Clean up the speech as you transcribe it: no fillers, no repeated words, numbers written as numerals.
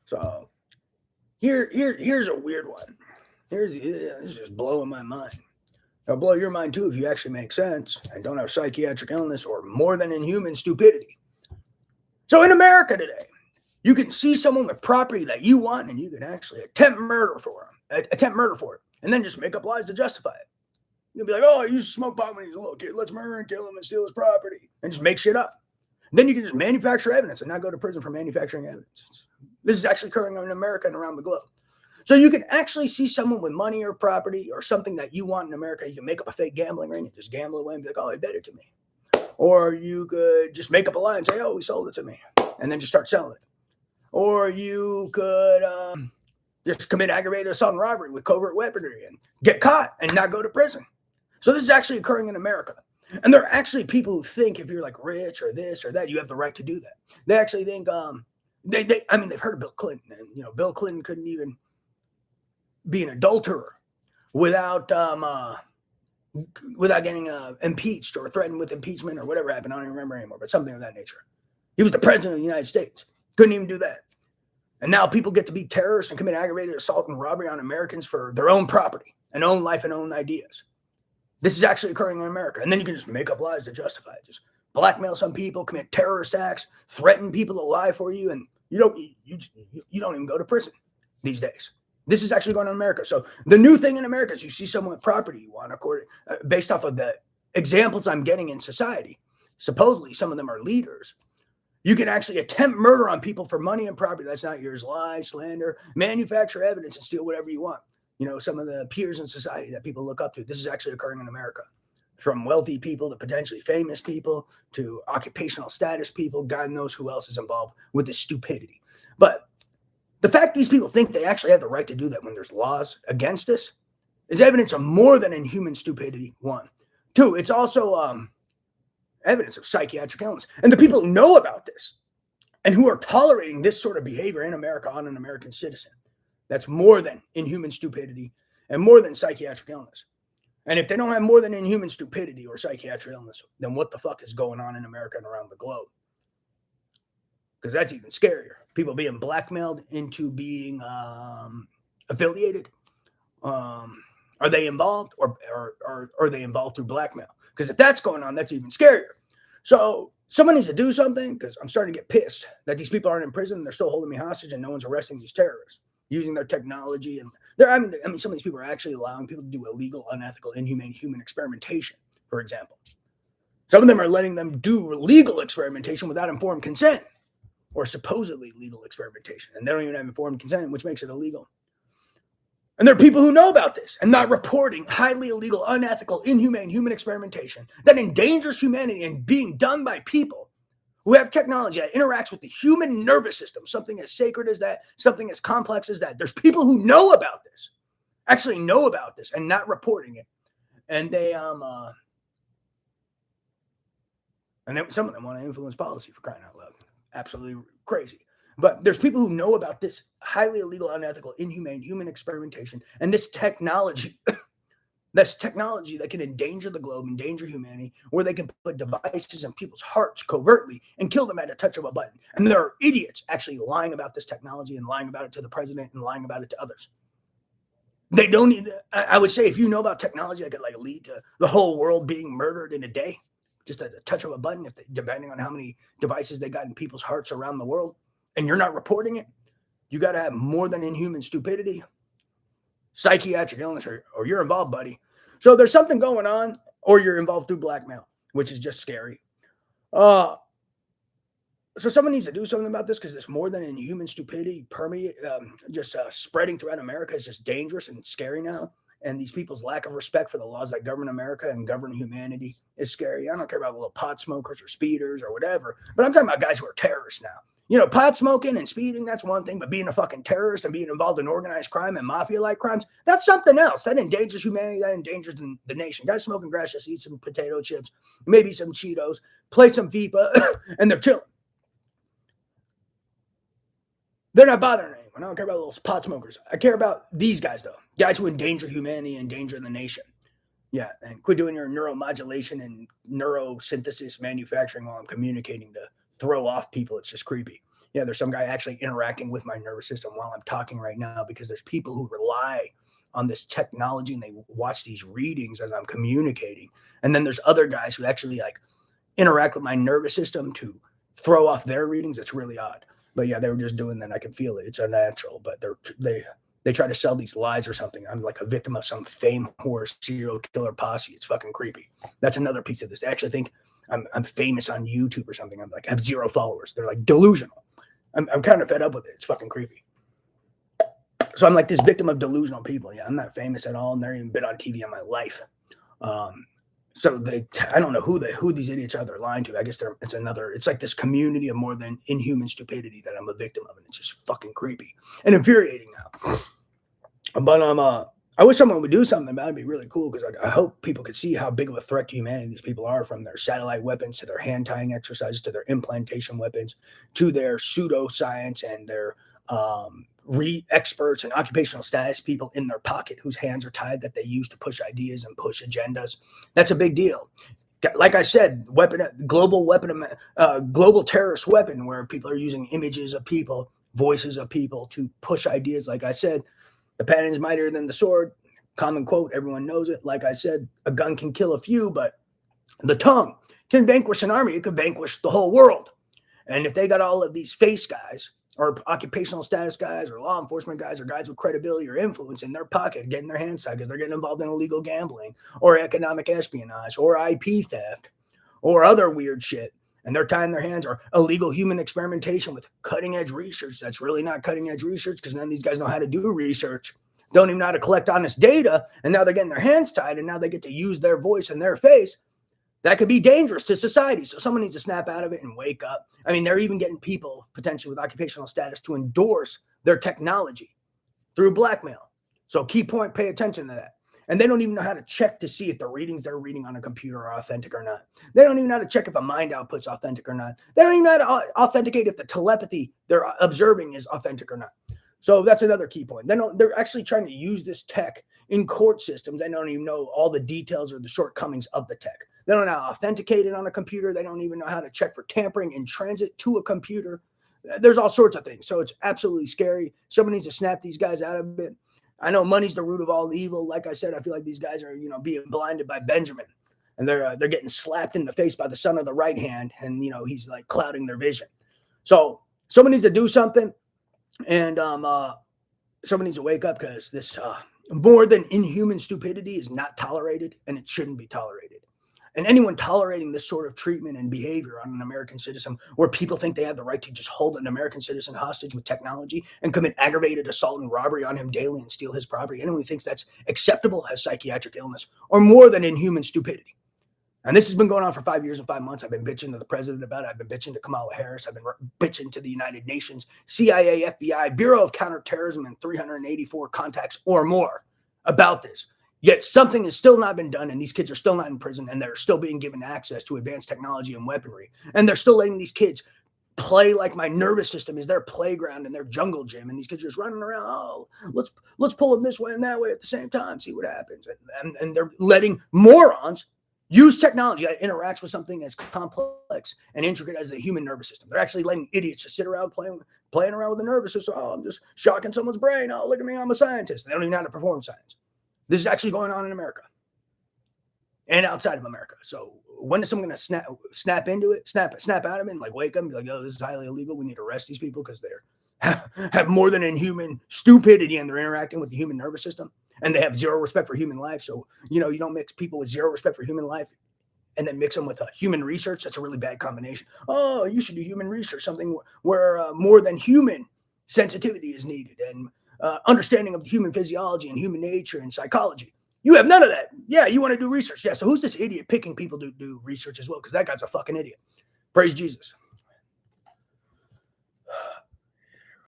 So here's a weird one. This is just blowing my mind. It'll blow your mind too if you actually make sense and don't have psychiatric illness or more than inhuman stupidity. So in America today, you can see someone with property that you want, and you can actually attempt murder for it, and then just make up lies to justify it. You'll be like, "Oh, I used to smoke pot when he was a little kid. Let's murder and kill him and steal his property," and just make shit up. Then you can just manufacture evidence and not go to prison for manufacturing evidence. This is actually occurring in America and around the globe. So you can actually see someone with money or property or something that you want in America. You can make up a fake gambling ring and just gamble away and be like, "Oh, he bet it to me." Or you could just make up a lie and say, "Oh, he sold it to me," and then just start selling it. Or you could just commit aggravated assault and robbery with covert weaponry and get caught and not go to prison. So this is actually occurring in America. And there are actually people who think if you're like rich or this or that, you have the right to do that. They actually think they've heard of Bill Clinton, and Bill Clinton couldn't even be an adulterer without getting impeached or threatened with impeachment or whatever happened. I don't even remember anymore, but something of that nature. He was the president of the United States. Couldn't even do that. And now people get to be terrorists and commit aggravated assault and robbery on Americans for their own property and own life and own ideas. This is actually occurring in America. And then you can just make up lies to justify it. Just blackmail some people, commit terrorist acts, threaten people to lie for you, and you don't even go to prison these days. This is actually going on in America. So the new thing in America is you see someone with property you want, based off of the examples I'm getting in society. Supposedly, some of them are leaders. You can actually attempt murder on people for money and property that's not yours, lie, slander, manufacture evidence, and steal whatever you want. Some of the peers in society that people look up to. This is actually occurring in America. From wealthy people to potentially famous people to occupational status people. God knows who else is involved with this stupidity. But the fact these people think they actually have the right to do that when there's laws against this is evidence of more than inhuman stupidity, one. Two, it's also evidence of psychiatric illness. And the people who know about this and who are tolerating this sort of behavior in America on an American citizen, that's more than inhuman stupidity and more than psychiatric illness. And if they don't have more than inhuman stupidity or psychiatric illness, then what the fuck is going on in America and around the globe? Because that's even scarier. People being blackmailed into being affiliated. Are they involved or are they involved through blackmail? Because if that's going on, that's even scarier. So someone needs to do something, because I'm starting to get pissed that these people aren't in prison and they're still holding me hostage and no one's arresting these terrorists using their technology. And some of these people are actually allowing people to do illegal, unethical, inhumane human experimentation, for example. Some of them are letting them do legal experimentation without informed consent, or supposedly legal experimentation. And they don't even have informed consent, which makes it illegal. And there are people who know about this and not reporting highly illegal, unethical, inhumane human experimentation that endangers humanity and being done by people who have technology that interacts with the human nervous system, something as sacred as that, something as complex as that. There's people who know about this, actually know about this and not reporting it. And they some of them want to influence policy, for crying out loud. Absolutely crazy. But there's people who know about this highly illegal, unethical, inhumane human experimentation and this technology, that can endanger the globe, endanger humanity, where they can put devices in people's hearts covertly and kill them at a touch of a button. And there are idiots actually lying about this technology and lying about it to the president and lying about it to others. They don't need, I would say, if you know about technology that could lead to the whole world being murdered in a day, just at a touch of a button, depending on how many devices they got in people's hearts around the world, and you're not reporting it, you got to have more than inhuman stupidity, psychiatric illness, or you're involved, buddy. So there's something going on, or you're involved through blackmail, which is just scary. So someone needs to do something about this, because there's more than inhuman stupidity spreading throughout America. Is just dangerous and scary now. And these people's lack of respect for the laws that govern America and govern humanity is scary. I don't care about little pot smokers or speeders or whatever, but I'm talking about guys who are terrorists now. Pot smoking and speeding, that's one thing, but being a fucking terrorist and being involved in organized crime and mafia-like crimes, that's something else. That endangers humanity, that endangers the nation. Guys smoking grass, just eat some potato chips, maybe some Cheetos, play some FIFA, and they're chilling. They're not bothering anyone. I don't care about little pot smokers. I care about these guys, though. Guys who endanger humanity, endanger the nation. Yeah, and quit doing your neuromodulation and neurosynthesis manufacturing while I'm communicating to throw off people. It's just creepy. Yeah, there's some guy actually interacting with my nervous system while I'm talking right now, because there's people who rely on this technology and they watch these readings as I'm communicating. And then there's other guys who actually like interact with my nervous system to throw off their readings. It's really odd. But yeah, they were just doing that. I can feel it. It's unnatural, but they try to sell these lies or something. I'm like a victim of some fame whore serial killer posse. It's fucking creepy. That's another piece of this. They actually think I'm famous on YouTube or something. I'm like, I have 0 followers. They're like delusional. I'm kind of fed up with it. It's fucking creepy. So I'm like this victim of delusional people. Yeah, I'm not famous at all. I've never even been on TV in my life. So I don't know who these idiots are they're lying to. I guess it's like this community of more than inhuman stupidity that I'm a victim of, and it's just fucking creepy and infuriating now. But I wish someone would do something about it. It'd be really cool, because I hope people could see how big of a threat to humanity these people are, from their satellite weapons to their hand tying exercises to their implantation weapons to their pseudoscience and their experts and occupational status people in their pocket whose hands are tied that they use to push ideas and push agendas. That's a big deal. Like I said, global terrorist weapon, where people are using images of people, voices of people to push ideas. Like I said, the pen is mightier than the sword. Common quote, everyone knows it. Like I said, a gun can kill a few, but the tongue can vanquish an army. It could vanquish the whole world. And if they got all of these face guys, or occupational status guys, or law enforcement guys, or guys with credibility or influence in their pocket, getting their hands tied because they're getting involved in illegal gambling, or economic espionage, or IP theft, or other weird shit, and they're tying their hands, or illegal human experimentation with cutting-edge research that's really not cutting-edge research, because none of these guys know how to do research, don't even know how to collect honest data, and now they're getting their hands tied, and now they get to use their voice and their face. That could be dangerous to society. So someone needs to snap out of it and wake up. I mean, they're even getting people potentially with occupational status to endorse their technology through blackmail. So key point, pay attention to that. And they don't even know how to check to see if the readings they're reading on a computer are authentic or not. They don't even know how to check if a mind output's authentic or not. They don't even know how to authenticate if the telepathy they're observing is authentic or not. So that's another key point. They're actually trying to use this tech in court systems. They don't even know all the details or the shortcomings of the tech. They don't know how to authenticate it on a computer. They don't even know how to check for tampering in transit to a computer. There's all sorts of things. So it's absolutely scary. Someone needs to snap these guys out of it. I know money's the root of all evil. Like I said, I feel like these guys are, being blinded by Benjamin, and they're getting slapped in the face by the son of the right hand, and he's like clouding their vision. So someone needs to do something. And someone needs to wake up, because this more than inhuman stupidity is not tolerated, and it shouldn't be tolerated. And anyone tolerating this sort of treatment and behavior on an American citizen, where people think they have the right to just hold an American citizen hostage with technology and commit aggravated assault and robbery on him daily and steal his property, anyone who thinks that's acceptable has psychiatric illness or more than inhuman stupidity. And this has been going on for 5 years and 5 months. I've been bitching to the president about it. I've been bitching to Kamala Harris. I've been bitching to the United Nations, CIA, FBI, Bureau of Counterterrorism, and 384 contacts or more about this. Yet something has still not been done, and these kids are still not in prison, and they're still being given access to advanced technology and weaponry. And they're still letting these kids play like my nervous system is their playground and their jungle gym, and these kids are just running around. Oh, let's pull them this way and that way at the same time, see what happens. And they're letting morons use technology that interacts with something as complex and intricate as the human nervous system. They're actually letting idiots just sit around playing around with the nervous system. Oh, I'm just shocking someone's brain. Oh, look at me, I'm a scientist. They don't even know how to perform science. This is actually going on in America and outside of America. So when is someone going to snap into it, snap out of it, and like wake up and be like, oh, this is highly illegal. We need to arrest these people because they're have more than inhuman stupidity, and they're interacting with the human nervous system, and they have zero respect for human life. So, you don't mix people with zero respect for human life and then mix them with human research. That's a really bad combination. Oh, you should do human research, something where more than human sensitivity is needed, and understanding of the human physiology and human nature and psychology. You have none of that. Yeah, you want to do research. Yeah, so who's this idiot picking people to do research as well? Because that guy's a fucking idiot. Praise Jesus.